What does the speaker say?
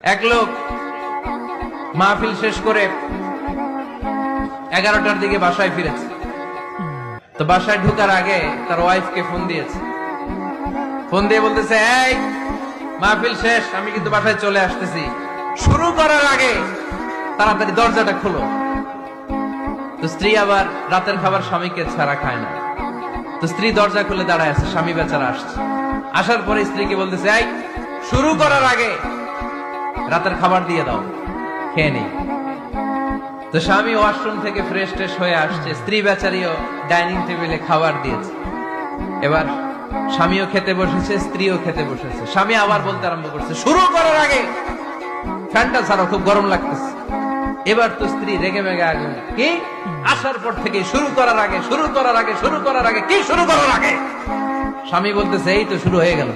এক লোক মাহফিল শেষ করে 11টার দিকে বাসায় ফিরেছে। তো বাসায় ঢোকার আগে তার ওয়াইফকে ফোন দিয়েছে। ফোন দিয়ে বলতেছে, এই মাহফিল শেষ, আমি কিন্তু বাসায় চলে আসতেছি, শুরু করার আগে তাড়াতাড়ি দরজাটা খোলো। তো স্ত্রী আবার রাতের খাবার স্বামীকে ছাড়া খায় না। তো স্ত্রী দরজা খুলে দাঁড়ায় আছে, স্বামী বেচারা আসছে। আসার পরে স্ত্রীকে বলতেছে, এই শুরু করার আগে রাতের খাবার দিয়ে দাও, খেয়ে নেই। তো স্বামী ওয়াশরুম থেকে ফ্রেশ ট্রেশ হয়ে আসছে, স্ত্রী বেচারিও ডাইনিং টেবিলে খাবার দিয়েছে। এবার স্বামীও খেতে বসেছে, স্ত্রীও খেতে বসেছে। স্বামী আবার বলতে আরম্ভ করছে, শুরু করার আগে ফ্যানটা ছাড়ো, খুব গরম লাগতেছে। এবার তো স্ত্রী রেগে মেগে আগুন, কি আসার পর থেকে শুরু করার আগে, শুরু করার আগে, শুরু করার আগে, কি শুরু করার আগে? স্বামী বলতেছে, এই তো শুরু হয়ে গেল।